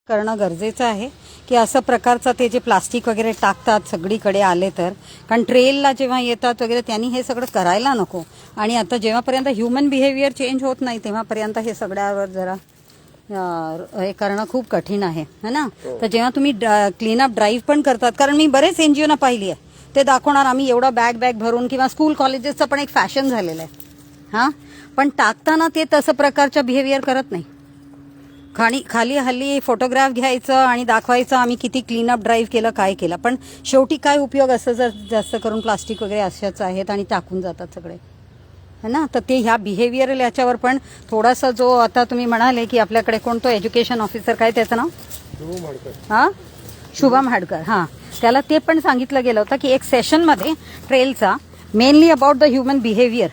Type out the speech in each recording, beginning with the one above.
करणं गरजेचं आहे की असं प्रकारचं ते जे प्लास्टिक वगैरे टाकतात सगळीकडे आले तर, कारण ट्रेलला जेव्हा येतात वगैरे त्यांनी हे सगळं करायला नको. आणि आता जेव्हापर्यंत ह्युमन बिहेवियर चेंज होत नाही तेव्हापर्यंत हे सगळ्यावर जरा हे करणं खूप कठीण आहे है ना. तर जेव्हा तुम्ही क्लीनअप ड्राईव्ह पण करतात, कारण मी बरेच NGO ना पाहिली आहे, ते दाखवणार आम्ही एवढा बॅग भरून, किंवा स्कूल कॉलेजेसचं पण एक फॅशन झालेलं आहे हां. पण टाकताना ते तसं प्रकारच्या बिहेवियर करत नाही. खाली हल्ली फोटोग्राफ घ्यायचं आणि दाखवायचं आम्ही किती क्लीनअप ड्राईव्ह केलं, काय केलं, पण शेवटी काय उपयोग असं जर जास्त करून प्लास्टिक वगैरे अशाच आहेत आणि टाकून जातात सगळे है ना. तर ते ह्या बिहेवियरल याच्यावर पण थोडासा जो आता तुम्ही म्हणाले की आपल्याकडे कोणतो एज्युकेशन ऑफिसर, काय त्याचं नाव, हां शुभम हाडकर, हां, त्याला ते पण सांगितलं गेलं होतं की एक सेशनमध्ये ट्रेलचा mainly about the human behaviour,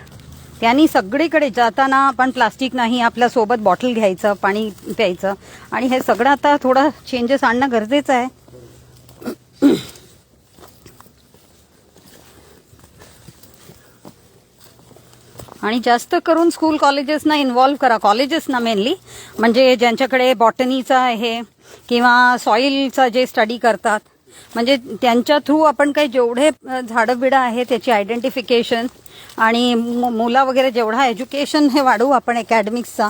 त्यांनी सगळीकडे जाताना आपण प्लास्टिक नाही, आपल्या सोबत बॉटल घ्यायचं, पाणी प्यायचं, आणि हे सगळं आता थोडं चेंजेस आणणं गरजेचं आहे. आणि जास्त करून स्कूल कॉलेजेसना इन्व्हॉल्व्ह करा, कॉलेजेसना मेनली, म्हणजे ज्यांच्याकडे बॉटनीचा आहे किंवा सॉइलचा जे स्टडी करतात, म्हणजे त्यांच्या थ्रू आपण काही जेवढे झाडं बिडं आहे त्याची आयडेंटिफिकेशन आणि मुला वगैरे जेवढा एज्युकेशन हे वाढवू आपण अकॅडमिक्सचा,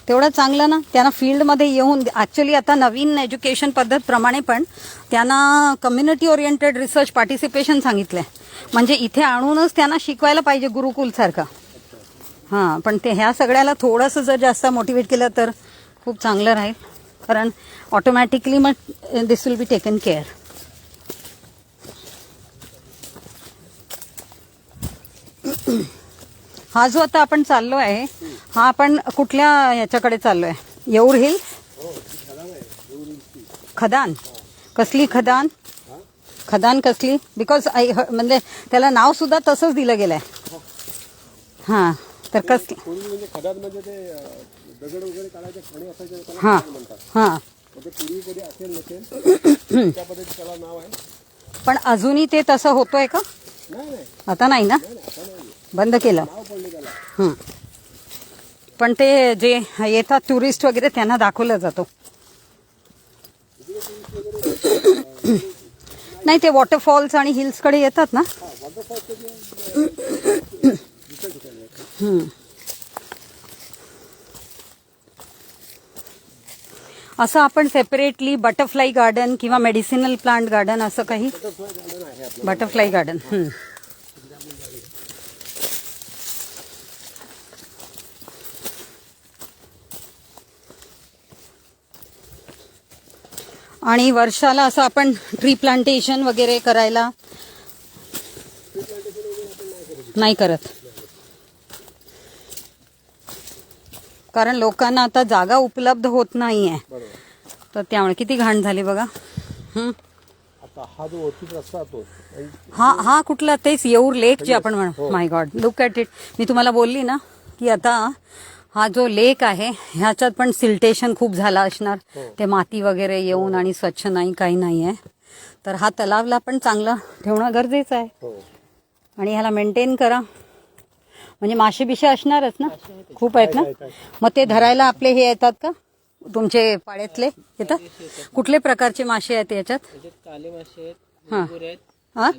तेवढं चांगलं ना. त्यांना फील्डमध्ये येऊन, ॲक्च्युली आता नवीन एज्युकेशन पद्धत प्रमाणे पण त्यांना कम्युनिटी ओरिएंटेड रिसर्च पार्टिसिपेशन सांगितलंय, म्हणजे इथे आणूनच त्यांना शिकवायला पाहिजे गुरुकुलसारखं. हां, पण ते ह्या सगळ्याला थोडंसं जर जास्त मोटिवेट केलं तर खूप चांगलं राहील, कारण ऑटोमॅटिकली मग दिस विल बी टेकन केअर. हा जो आता आपण चाललो आहे, हा आपण कुठल्या याच्याकडे चाललोय? येऊर हिल्स? खदान? कसली खदान? खदान कसली? बिकॉज म्हणजे त्याला नाव सुद्धा तसंच दिलं गेलंय. हां, तर कसली? हां हां, पण अजूनही ते तसं होतोय का? आता नाही ना, बंद केलं. पण ते जे येतात टुरिस्ट वगैरे त्यांना दाखवलं जातो. नाही, ते वॉटरफॉल्स आणि हिल्सकडे येतात ना. असं आपण सेपरेटली बटरफ्लाय गार्डन किंवा मेडिसिनल प्लांट गार्डन असं काही? Butterfly garden. आणि वर्षाला असं आपण ट्री प्लांटेशन वगैरे करायला नाही करत, कारण लोकांना आता जागा उपलब्ध होत नाहीये, तर त्यामुळे किती घाण झाली बघा. हा कुठला? तेच येऊर लेक जे आपण म्हणतो. माय गॉड, लुक ॲट इट. मी तुम्हाला बोलली ना की आता हा जो लेक आहे ह्याच्यात पण सिल्टेशन खूप झाला असणार, ते माती वगैरे येऊन, आणि स्वच्छ नाही, काही नाही आहे. तर हा तलावला पण चांगला ठेवणं गरजेचं आहे, आणि ह्याला मेंटेन करा. म्हणजे मासे बिशे असणारच ना, खूप आहेत ना. मग ते धरायला आपले हे येतात का, तुमचे पाड्यातले येतात? कुठले प्रकारचे मासे आहेत याच्यात? काले मासे आहेत, हां हां,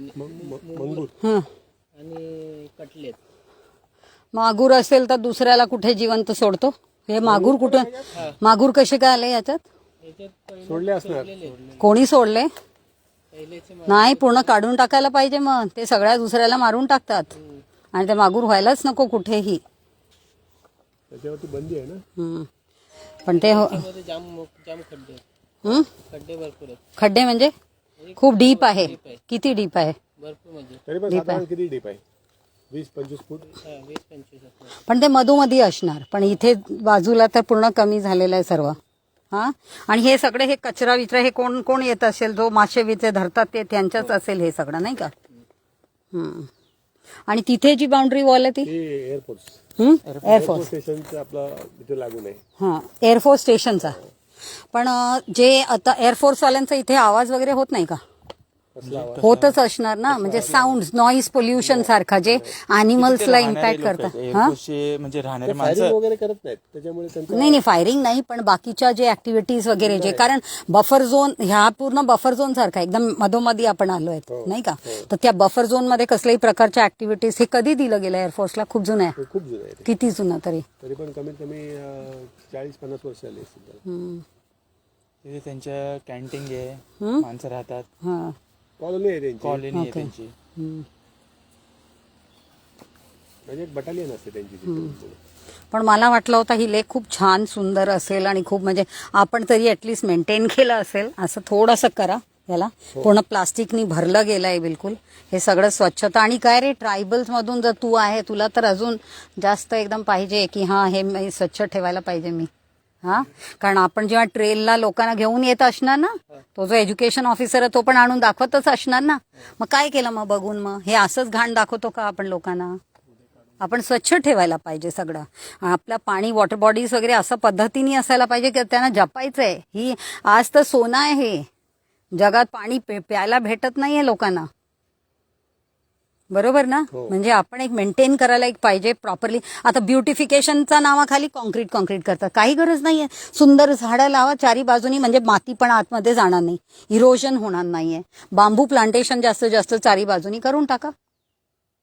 आणि कटलेट. मागूर असेल तर दुसऱ्याला कुठे जिवंत सोडतो? हे मागूर कुठे, मागूर कसे काय आले याच्यात? सोडले असणार, कोणी सोडले? नाही, पूर्ण काढून टाकायला पाहिजे. मग ते सगळ्या दुसऱ्याला मारून टाकतात, आणि ते मागूर व्हायलाच नको कुठेही. त्याच्यावरती बंदी आहे ना. पण ते जाम खड्डे, खड्डे भरपूर आहेत. खड्डे म्हणजे खूप डीप आहे? किती डीप आहे? भरपूर, म्हणजे तरी पण साधारण किती डीप आहे? 20-25 फूट. 20-25. पण ते मधोमधी असणार, पण इथे बाजूला तर पूर्ण कमी झालेलं आहे सर्व. हां, आणि हे सगळे हे कचरा विचरा हे कोण कोण येत असेल, जो मासे विचे धरतात ते त्यांच्याच असेल हे सगळं, नाही का? आणि तिथे जी बाउंड्री वॉल आहे ती एअरफोर्स स्टेशनचा आपला इथे लागून आहे. हां, एअरफोर्स स्टेशनचा. पण जे आता एअरफोर्सवाल्यांचा इथे आवाज वगैरे होत नाही का? कसला आवाज? होतच असणार ना, म्हणजे साऊंड नॉईज पोल्युशन सारखा जे अॅनिमल्सला इम्पॅक्ट करतात. हा म्हणजे राहणारे फायरिंग माणसं वगैरे करत नाहीत त्याच्यामुळे त्यांचं नाही फायरिंग नाही, पण बाकीच्या जे ऍक्टिव्हिटीज वगैरे जे, कारण बफर झोन ह्या पूर्ण बफर झोन सारखा एकदम मधोमधी आपण आलो आहेत नाही का, तर त्या बफर झोन मध्ये कसल्याही प्रकारच्या ऍक्टिव्हिटीज हे कधी दिलं गेलं एअरफोर्सला? खूप जुनं आहे. खूप जुनं आहे ते. किती जुनं तरी? तरी पण कमीत कमी 40-50 वर्ष आली असतील. तिथे त्यांच्या कॅन्टीन आहे, माणसं राहतात, हा कॉलनी आहे त्यांची, कॉलनी आहे त्यांची. म्हणजे एक बटालियन असते त्यांची तिथे. पण मला वाटलं होतं ही लेक खूप छान सुंदर असेल आणि खूप म्हणजे आपण तरी ऍटलीस्ट मेंटेन केलं असेल. असं थोडंसं करा याला. पूर्ण प्लास्टिकनी भरलं गेलंय बिलकुल हे सगळं. स्वच्छता आणि काय रे, ट्रायबल्स मधून जर तू आहे, तुला तर अजून जास्त एकदम पाहिजे की हा हे मी स्वच्छ ठेवायला पाहिजे मी. हा, कारण आपण जेव्हा ट्रेलला लोकांना घेऊन येत असणार ना, तो जो एज्युकेशन ऑफिसर आहे तो पण आणून दाखवतच असणार ना. मग काय केलं मग बघून? मग हे असंच घाण दाखवतो का आपण लोकांना? आपण स्वच्छ ठेवायला पाहिजे सगळं. आपलं पाणी, वॉटर बॉडीज वगैरे असं पद्धतीने असायला पाहिजे की त्यांना जपायचंय. ही आज तर सोनं आहे हे. जगात पाणी प्यायला भेटत नाहीये लोकांना, बरोबर ना? म्हणजे आपण एक मेंटेन करायला एक पाहिजे प्रॉपरली. आता ब्युटिफिकेशनच्या नावाखाली कॉन्क्रीट करतात, काही गरज नाहीये. सुंदर झाडं लावा चारी बाजूनी, म्हणजे माती पण आतमध्ये जाणार नाही, इरोजन होणार नाहीये. बांबू प्लांटेशन जास्तीत जास्त चारी बाजूनी करून टाका.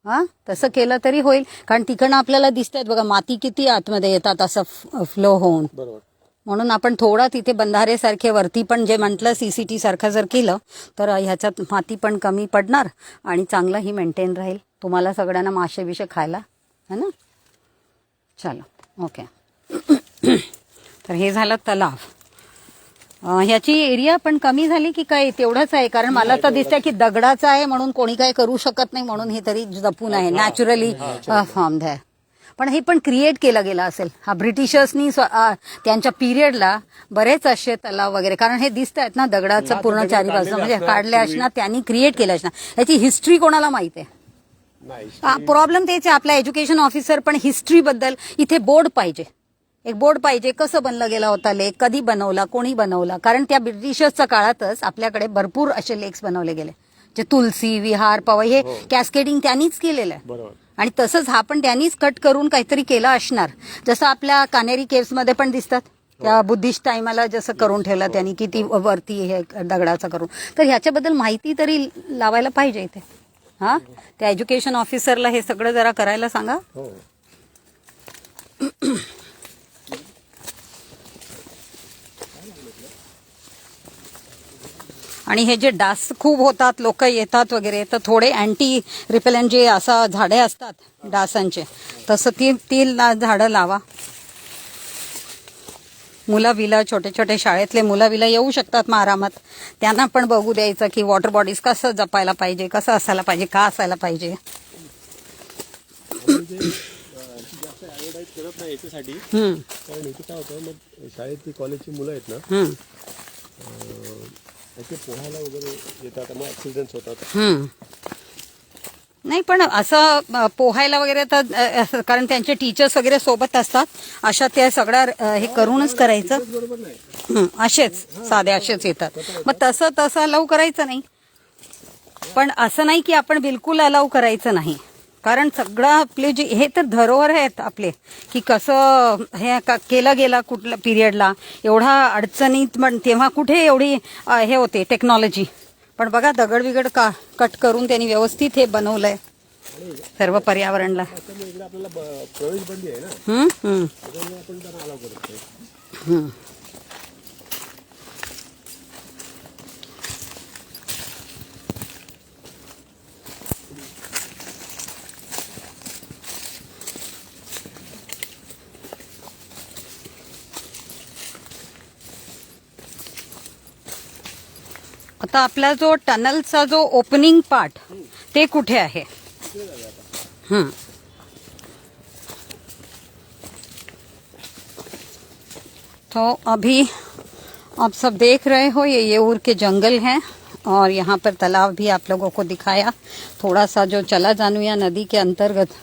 हा, तसं केलं तरी होईल. कारण तिकडनं आपल्याला दिसतायत बघा माती किती आतमध्ये येतात असं फ्लो होऊन. बरोबर. म्हणून आपण थोडा तिथे बंधारे सारखे वरती पण जे म्हटलं सीसीटी सारखं जर केलं तर ह्याच्यात माती पण कमी पडणार आणि चांगलंही मेंटेन राहील. तुम्हाला सगळ्यांना मासे बिशे खायला है ना. चलो ओके. तर हे झालं तलाव. ह्याची एरिया पण कमी झाली की काय तेवढंच आहे? कारण मला तर दिसतंय की दगडाचं आहे म्हणून कोणी काय करू शकत नाही, म्हणून हे तरी जपून आहे, नॅचरली फॉर्म्ड आहे. पण हे पण क्रिएट केलं गेलं असेल. हा ब्रिटिशर्सनी त्यांच्या पिरियडला बरेच असे तलाव वगैरे, कारण हे दिसत आहेत ना दगडाचं पूर्ण चारी बाजू, म्हणजे काढले असणार त्यांनी, क्रिएट केलं असणार. याची हिस्ट्री कोणाला माहिती आहे? प्रॉब्लेम तेच आहे. आपला एज्युकेशन ऑफिसर पण हिस्ट्री बद्दल इथे बोर्ड पाहिजे, एक बोर्ड पाहिजे. कसं बनला गेला होता लेक, कधी बनवला, कोणी बनवला. कारण त्या ब्रिटिशर्सच्या काळातच आपल्याकडे भरपूर असे लेक्स बनवले गेले, जे तुलसी विहार पवई हे कॅस्केडिंग त्यांनीच केलेलं आहे. बरोबर. आणि तसंच हा पण त्यांनीच कट करून काहीतरी केलं असणार. जसं आपल्या कानेरी केव्स मध्ये पण दिसतात त्या बुद्धिस्ट टाइमाला जसं करून ठेवलं त्यांनी, किती वरती हे दगडाचं करून. तर ह्याच्याबद्दल माहिती तरी लावायला पाहिजे इथे. हा, त्या एज्युकेशन ऑफिसरला हे सगळं जरा करायला सांगा. हो. आणि हे जे डास खूप होतात, लोक येतात वगैरे, तर थोडे अँटी रिपेलंट जे असं झाडे असतात डासांचे, तसं ती झाडं लावा. मुलं बिलं, छोटे छोटे शाळेतले मुलं बिलं येऊ शकतात मग आरामात. त्यांना पण बघू द्यायचं की वॉटर बॉडीज कसं जपायला पाहिजे, कसं असायला पाहिजे, का असायला पाहिजे. जास्त ऍडव्हर्टाईज करत नाही याच्यासाठी, कारण इथे काय होतं, मग शाळेतली कॉलेजची मुलं आहेत ना, त्याचे पोहायला वगैरे येतात, मग ऍक्सिडेंट्स होतात. नाही पण असं पोहायला वगैरे तर कारण त्यांचे टीचर्स वगैरे सोबत असतात, अशा त्या सगळ्या हे करूनच करायचं. बरोबर नाही, असेच साधे असेच येतात. मग तसं अलाउ करायचं नाही. पण असं नाही की आपण बिलकुल अलाउ करायचं नाही, कारण सगळं आपले जे हे तर धरोहर आहेत आपले, की कसं हे केलं गेलं कुठल्या पिरियडला, एवढा अडचणीत. पण तेव्हा कुठे एवढी हे होते टेक्नॉलॉजी. पण बघा दगड बिगड कट करून त्यांनी व्यवस्थित हे बनवलंय सर्व पर्यावरणला. इकडे आपल्याला प्रवेश बंदी आहे ना, त्याच्यामुळे आपण त्यांना अलाव करत नाही. आता आपला जो टनलचा जो ओपनिंग पार्ट ते कुठे आहे? तो अभी आप सब देख रहे हो ये येऊर के जंगल हैं और यहाँ पर तालाब भी आप लोगों को दिखाया. थोड़ा सा जो चला जानुया नदी के अंतर्गत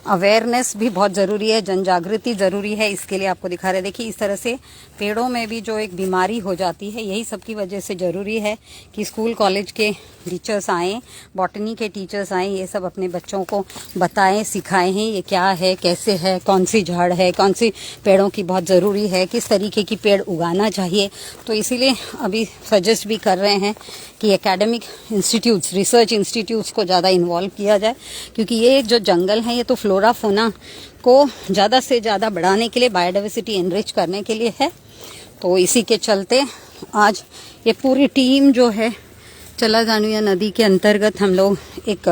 अवेयरनेस भी बहुत ज़रूरी है, जन जागृति ज़रूरी है। इसके लिए आपको दिखा रहे, देखिए इस तरह से पेड़ों में भी जो एक बीमारी हो जाती है, यही सब की वजह से ज़रूरी है कि स्कूल कॉलेज के टीचर्स आएँ, बॉटनी के टीचर्स आएँ, ये सब अपने बच्चों को बताएं, सिखाएं हैं ये क्या है, कैसे है, कौन सी झाड़ है, कौन सी पेड़ों की बहुत ज़रूरी है, किस तरीके की पेड़ उगाना चाहिए। तो इसीलिए अभी सजेस्ट भी कर रहे हैं कि एकेडमिक इंस्टीट्यूट्स, रिसर्च इंस्टीट्यूट्स को ज़्यादा इन्वॉल्व किया जाए, क्योंकि ये जो जंगल है ये तो फ्लोरा फोना को ज़्यादा से ज़्यादा बढ़ाने के लिए, बायोडाइवर्सिटी एनरिच करने के लिए है। तो इसी के चलते आज ये पूरी टीम जो है चला जानुया नदी के अंतर्गत हम लोग एक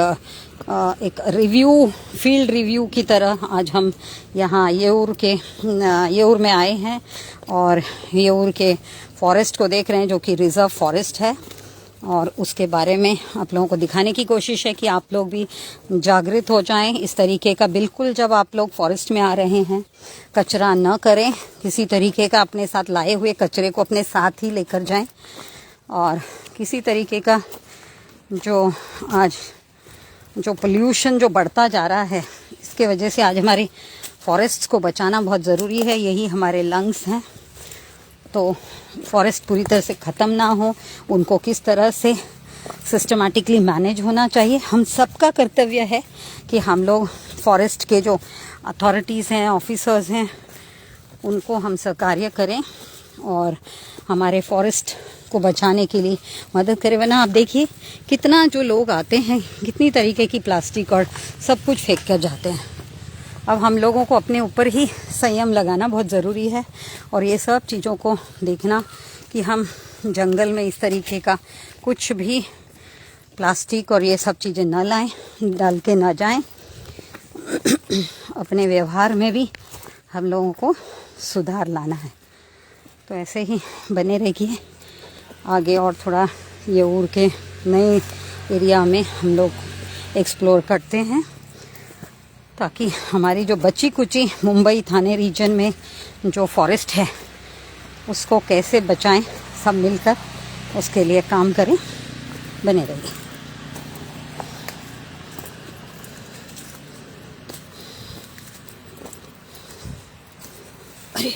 रिव्यू, फील्ड रिव्यू की तरह आज हम यहाँ येऊर में आए हैं और येऊर के फॉरेस्ट को देख रहे हैं, जो कि रिजर्व फॉरेस्ट है। और उसके बारे में आप लोगों को दिखाने की कोशिश है कि आप लोग भी जागृत हो जाएं इस तरीके का। बिल्कुल जब आप लोग फॉरेस्ट में आ रहे हैं, कचरा न करें, किसी तरीके का अपने साथ लाए हुए कचरे को अपने साथ ही लेकर जाएं। और किसी तरीके का जो पोल्यूशन जो बढ़ता जा रहा है, इसके वजह से आज हमारे फॉरेस्ट्स को बचाना बहुत ज़रूरी है। यही हमारे लंग्स हैं। तो फॉरेस्ट पूरी तरह से ख़त्म ना हो, उनको किस तरह से सिस्टमैटिकली मैनेज होना चाहिए। हम सबका कर्तव्य है कि हम लोग फॉरेस्ट के जो अथॉरिटीज़ हैं, ऑफिसर्स हैं, उनको हम सहकार्य करें और हमारे फॉरेस्ट को बचाने के लिए मदद करें। वरना आप देखिए कितना जो लोग आते हैं, कितनी तरीके की प्लास्टिक और सब कुछ फेंक कर जाते हैं। अब हम लोगों को अपने ऊपर ही संयम लगाना बहुत ज़रूरी है और ये सब चीज़ों को देखना कि हम जंगल में इस तरीके का कुछ भी प्लास्टिक और ये सब चीज़ें न लाएं, डाल के न जाएं। अपने व्यवहार में भी हम लोगों को सुधार लाना है। तो ऐसे ही बने रहिए आगे, और थोड़ा येऊर के नए एरिया में हम लोग एक्सप्लोर करते हैं, ताकि हमारी जो बची कुची मुंबई थाने रीजन में जो फॉरेस्ट है उसको कैसे बचाएं, सब मिलकर उसके लिए काम करें। बने रहिए। अरे